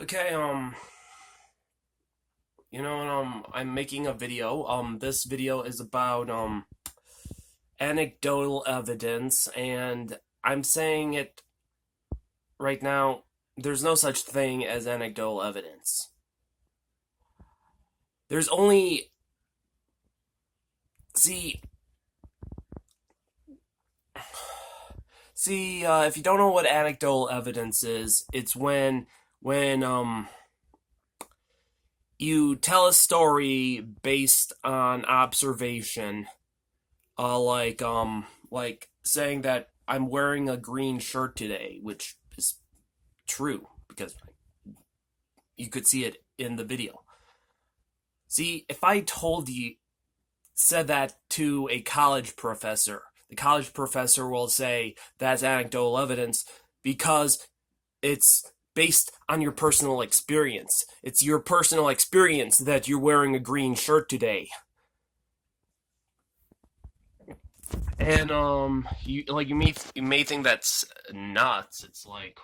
Okay, I'm making a video. This video is about, anecdotal evidence, and I'm saying it right now. There's no such thing as anecdotal evidence. There's only, see, if you don't know what anecdotal evidence is, it's when you tell a story based on observation, like saying that I'm wearing a green shirt today, which is true because you could see it in the video. See, if I said that to a college professor, the college professor will say that's anecdotal evidence because it's based on your personal experience. It's your personal experience that you're wearing a green shirt today. And you may think that's nuts. It's like,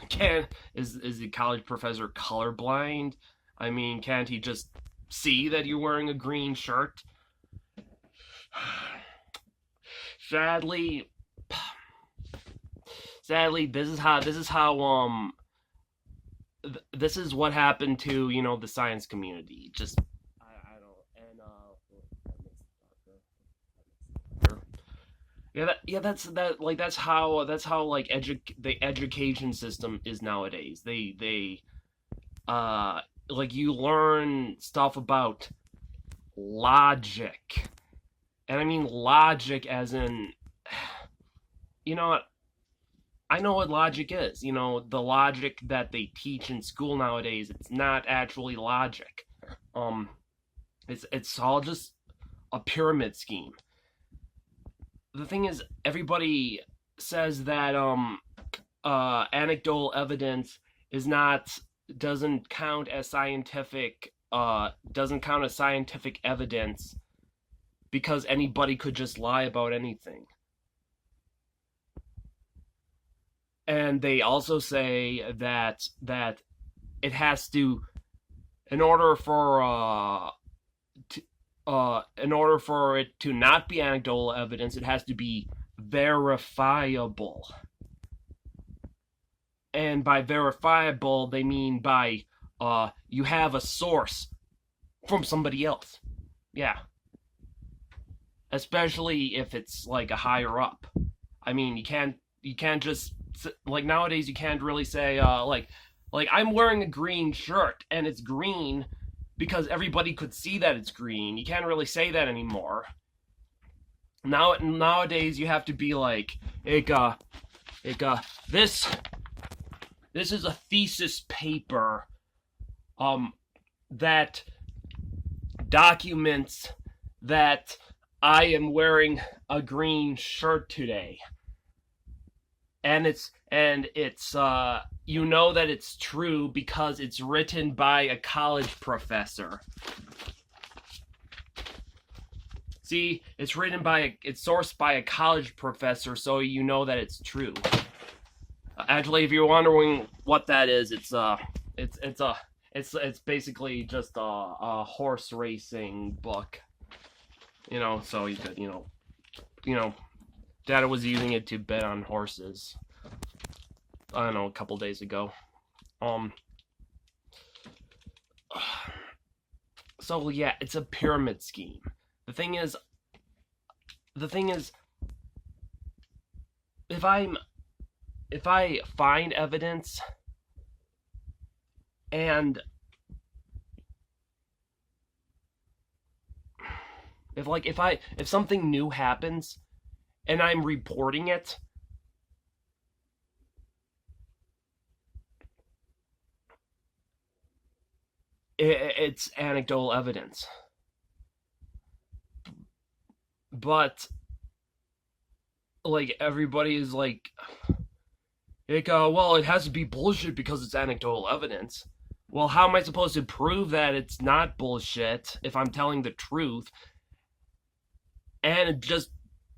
can is the college professor colorblind? I mean, can't he just see that you're wearing a green shirt? Sadly, this is what happened to the science community. Just I don't and that's how like the education system is nowadays. They like you learn stuff about logic, and I mean logic as in, you know I know what logic is. The logic that they teach in school nowadays, it's not actually logic. Um, it's all just a pyramid scheme. The thing is, everybody says that anecdotal evidence is not doesn't count as scientific evidence because anybody could just lie about anything. And they also say that it has to, in order for in order for it to not be anecdotal evidence, it has to be verifiable. And by verifiable, they mean by you have a source from somebody else. Yeah, especially if it's like a higher up. I mean, you can't just, like, nowadays you can't really say like I'm wearing a green shirt and it's green because everybody could see that it's green. You can't really say that anymore. Nowadays you have to be like, this this is a thesis paper that documents that I am wearing a green shirt today. And it's you know that it's true because it's written by a college professor. See, it's sourced by a college professor, so you know that it's true. Actually, if you're wondering what that is, it's basically just a horse racing book. So you could Dad was using it to bet on horses. I don't know, a couple days ago. So yeah, it's a pyramid scheme. The thing is, if I find evidence and if something new happens and I'm reporting it, it's anecdotal evidence. But like everybody is like, well, it has to be bullshit because it's anecdotal evidence. Well, how am I supposed to prove that it's not bullshit if I'm telling the truth? And it just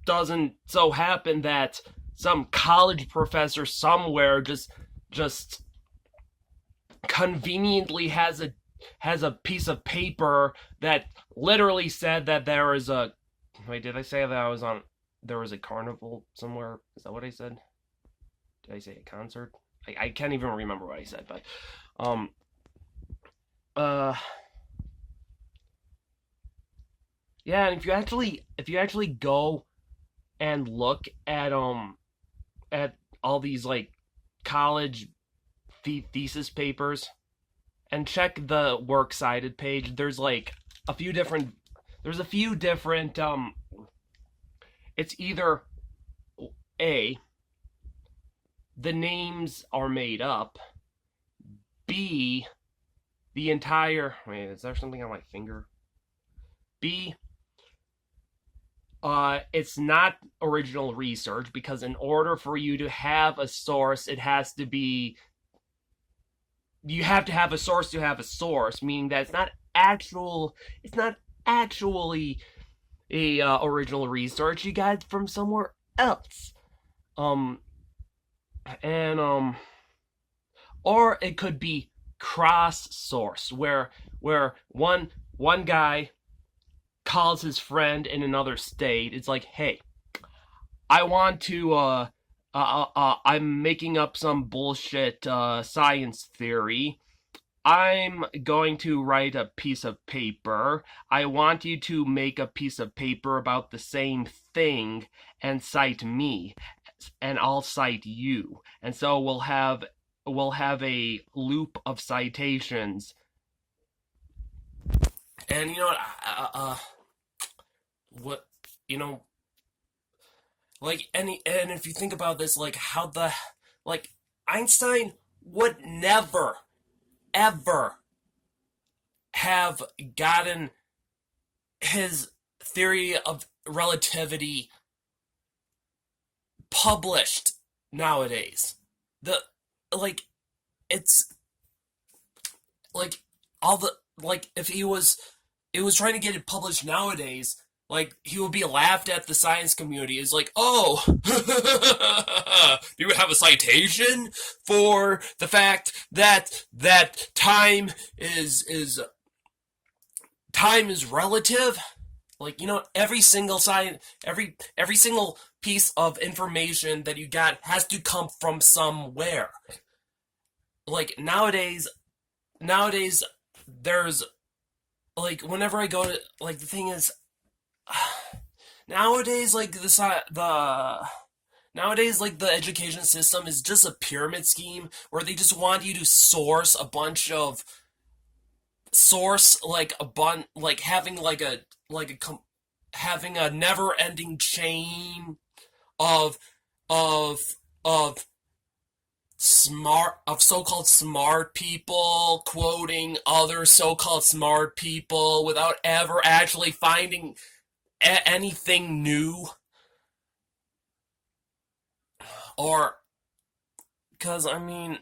doesn't so happen that some college professor somewhere just conveniently has a piece of paper that literally said that there is a wait, did I say that there was a carnival somewhere? Is that what I said? Did I say a concert? I can't even remember what I said, but um uh yeah, and if you actually go and look at all these like college thesis papers and check the works cited page, there's like a few different there's a few different it's either A, the names are made up, B, the entire wait, is there something on my finger? B, it's not original research, because in order for you to have a source, it has to be you have to have a source to have a source, meaning that it's not actually a original research. You got it from somewhere else. Um and or it could be cross source, where one guy calls his friend in another state. It's like, hey, I want to I'm making up some bullshit science theory. I'm going to write a piece of paper. I want you to make a piece of paper about the same thing and cite me, and I'll cite you. And so we'll have a loop of citations. And you know what you know and if you think about this, like how the like Einstein would never ever have gotten his theory of relativity published nowadays. The like it's like all the like if he was it was trying to get it published nowadays, like he would be laughed at the science community. It's like, oh, do you have a citation for the fact that time is relative? Like, every single every single piece of information that you got has to come from somewhere. Like nowadays there's like whenever I go to like the thing is nowadays like nowadays like the education system is just a pyramid scheme where they just want you to source a bunch of source like a bun like having like a having a never-ending chain of of of so-called smart people quoting other so-called smart people without ever actually finding anything new, or because I mean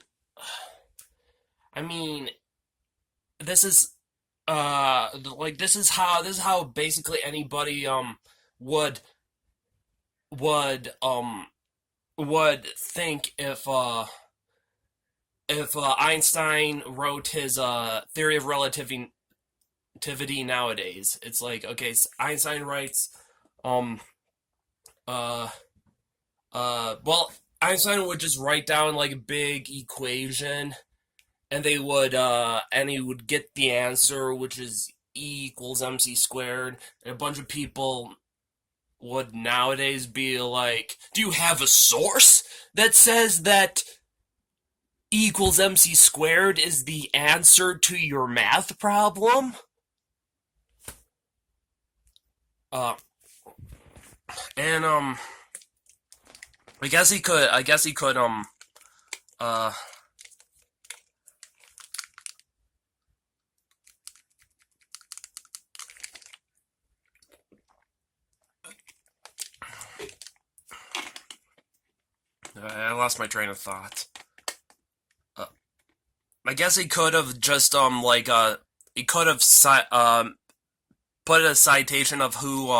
this is like this is how basically anybody would would um would think if Einstein wrote his theory of relativity nowadays. It's like, okay, so Einstein writes um uh well, Einstein would just write down like a big equation, and he would get the answer, which is E equals mc squared, and a bunch of people would nowadays be like, do you have a source that says that E equals mc squared is the answer to your math problem? Uh, and I guess he could uh I lost my train of thought. Uh, I guess he could have just he could have put a citation of who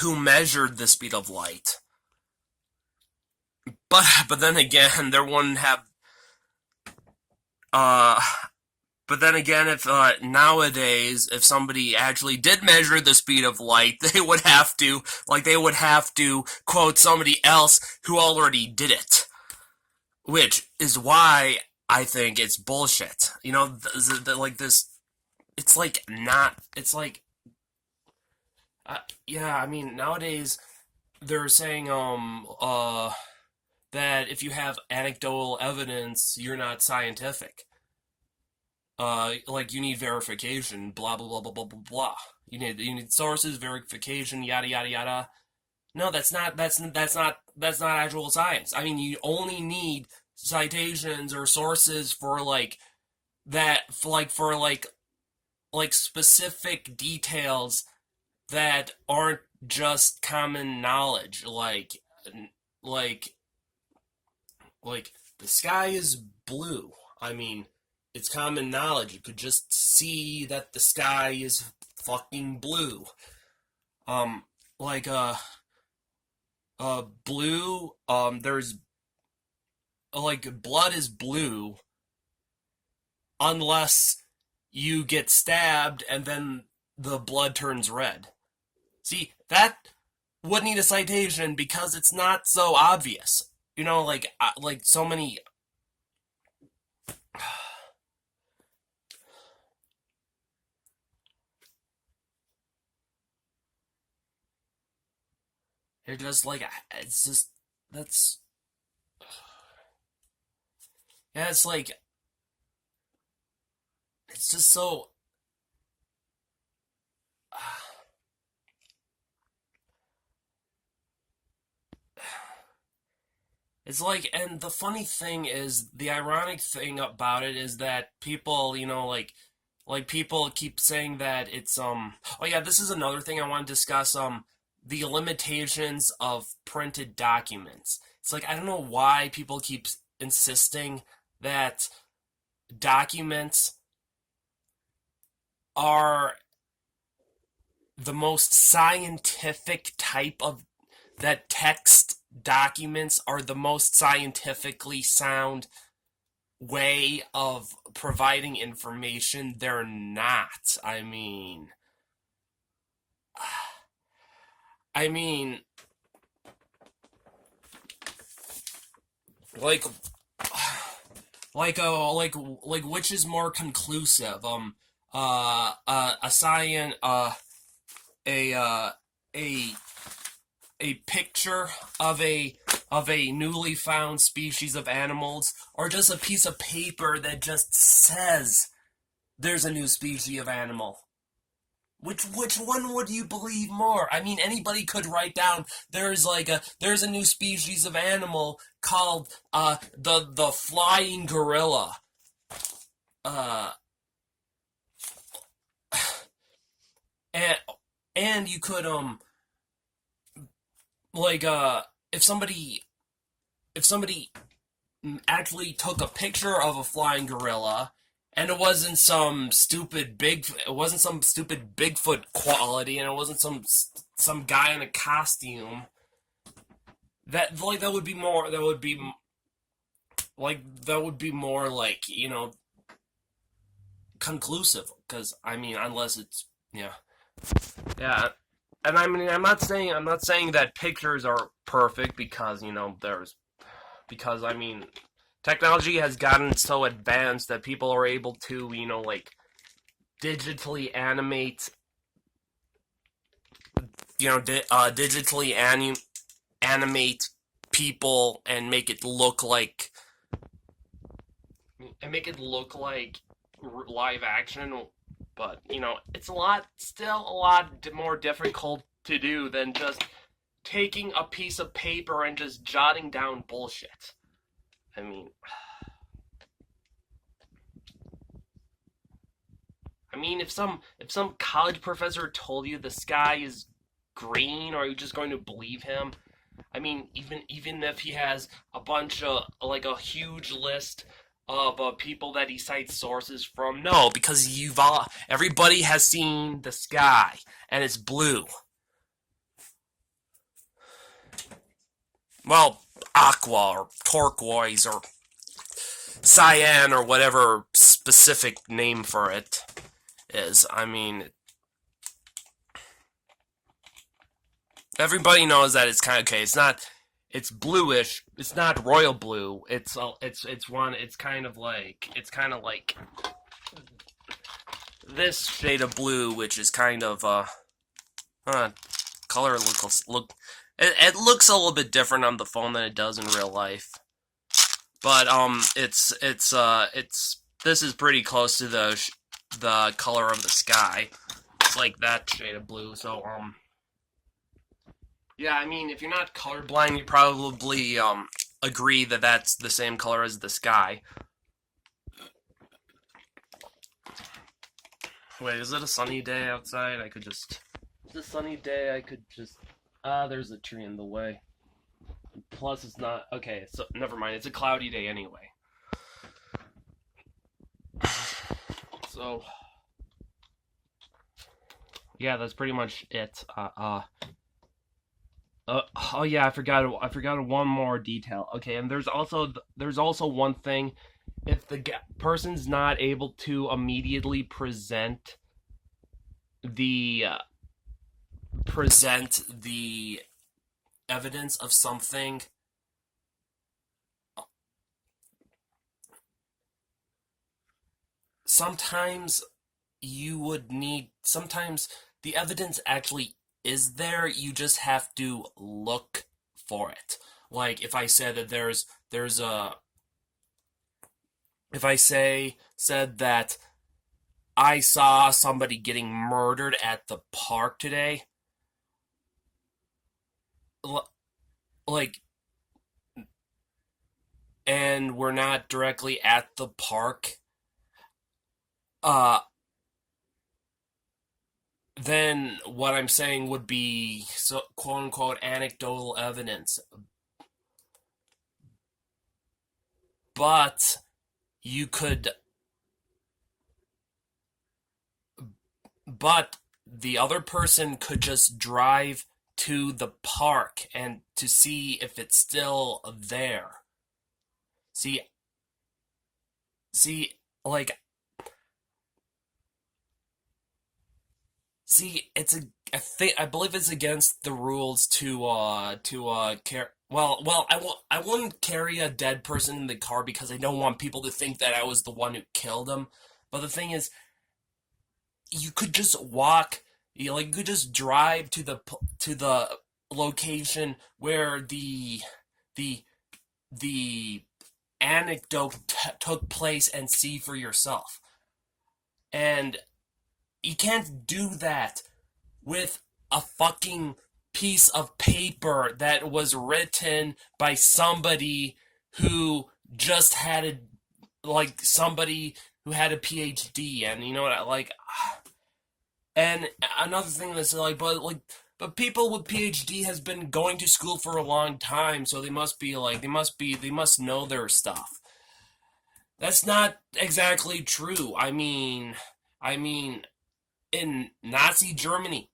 who measured the speed of light, but then again, there wouldn't have. Uh, but then again, if nowadays, if somebody actually did measure the speed of light, they would have to quote somebody else who already did it, which is why I think it's bullshit. Like this, it's like not. It's like, yeah. I mean, nowadays they're saying that if you have anecdotal evidence, you're not scientific. Like you need verification, blah blah blah blah blah blah blah. You need sources, verification, yada yada yada. No, that's not actual science. I mean, you only need citations or sources for like that, for like specific details that aren't just common knowledge, like like the sky is blue. I mean, it's common knowledge. You could just see that the sky is fucking blue. Um, like blue. There's like blood is blue unless you get stabbed and then the blood turns red. See, that would need a citation because it's not so obvious. Like so many. They're just like it's just that's yeah. It's like it's just so. It's like, and the funny thing is, the ironic thing about it is that people, like people keep saying that it's Oh yeah, this is another thing I want to discuss. The limitations of printed documents. It's like I don't know why people keep insisting that documents are the most scientific type of that text documents are the most scientifically sound way of providing information. They're not. I mean, like, like which is more conclusive? A science, a a a picture of a newly found species of animals, or just a piece of paper that just says there's a new species of animal. Which one would you believe more? I mean, anybody could write down there's a new species of animal called the flying gorilla. Uh, and and you could like if somebody actually took a picture of a flying gorilla, and it wasn't some stupid Bigfoot quality, and it wasn't some guy in a costume. That would be more like conclusive, because I mean, unless it's yeah. Yeah. And I mean, I'm not saying that pictures are perfect, because because I mean, technology has gotten so advanced that people are able to like digitally animate animate people and make it look like live action. But it's still a lot more difficult to do than just taking a piece of paper and just jotting down bullshit. I mean, if some college professor told you the sky is green, are you just going to believe him? I mean, even if he has a bunch of like a huge list of people that he cites sources from, no, because everybody has seen the sky and it's blue. Well, aqua or turquoise or cyan or whatever specific name for it is. I mean, everybody knows that it's kind of okay. It's not. It's bluish. It's not royal blue. It's kind of like this shade of blue, which is kind of color look. It looks a little bit different on the phone than it does in real life. But this is pretty close to the color of the sky. It's like that shade of blue. So yeah, I mean, if you're not colorblind, you probably agree that that's the same color as the sky. Wait, is it a sunny day outside? It's a sunny day. I could just. There's a tree in the way. Plus, it's not. Okay, so never mind. It's a cloudy day anyway. So. Yeah, that's pretty much it. Oh yeah, I forgot one more detail. Okay, and there's also one thing. If the person's not able to immediately present the evidence of something, sometimes sometimes the evidence actually is there, you just have to look for it. Like if I said that if I said that I saw somebody getting murdered at the park today, like, and we're not directly at the park, uh, then what I'm saying would be so quote unquote anecdotal evidence. But you could but the other person could just drive to the park and to see if it's still there. See, see, like, see, I believe it's against the rules to care. Well, I wouldn't carry a dead person in the car because I don't want people to think that I was the one who killed him. But the thing is, you could just walk, you could just drive to the location where the the anecdote took place and see for yourself. And you can't do that with a fucking piece of paper that was written by somebody who just had somebody who had a PhD, and you know what, and another thing that's but people with PhD has been going to school for a long time, so they must know their stuff. That's not exactly true. I mean, in Nazi Germany,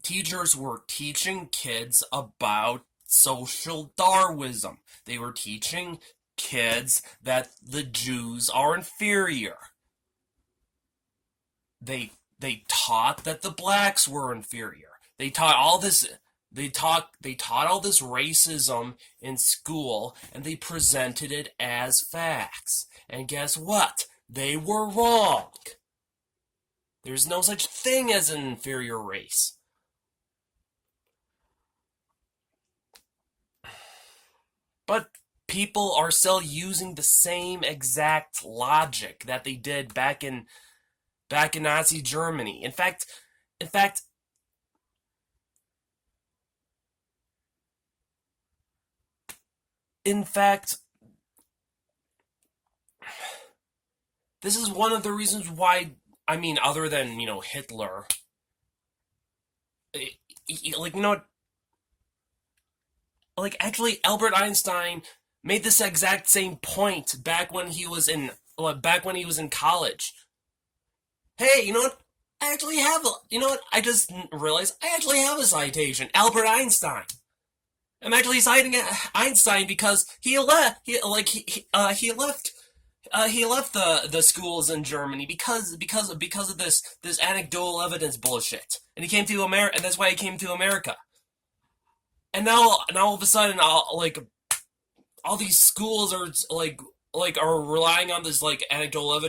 teachers were teaching kids about social Darwinism. They were teaching kids that the Jews are inferior. They taught that the blacks were inferior. They taught all this all this racism in school, and they presented it as facts. And guess what? They were wrong. There's no such thing as an inferior race. But people are still using the same exact logic that they did back in Nazi Germany. In fact, in fact, this is one of the reasons why, I mean, other than, Hitler, actually, Albert Einstein made this exact same point back when he was in college. Hey, you know what? I actually have I just realized I actually have a citation. Albert Einstein. I'm actually citing Einstein because he left the schools in Germany because of this anecdotal evidence bullshit, and he came to America, and that's why he came to America. And now all of a sudden, all these schools are are relying on this like anecdotal evidence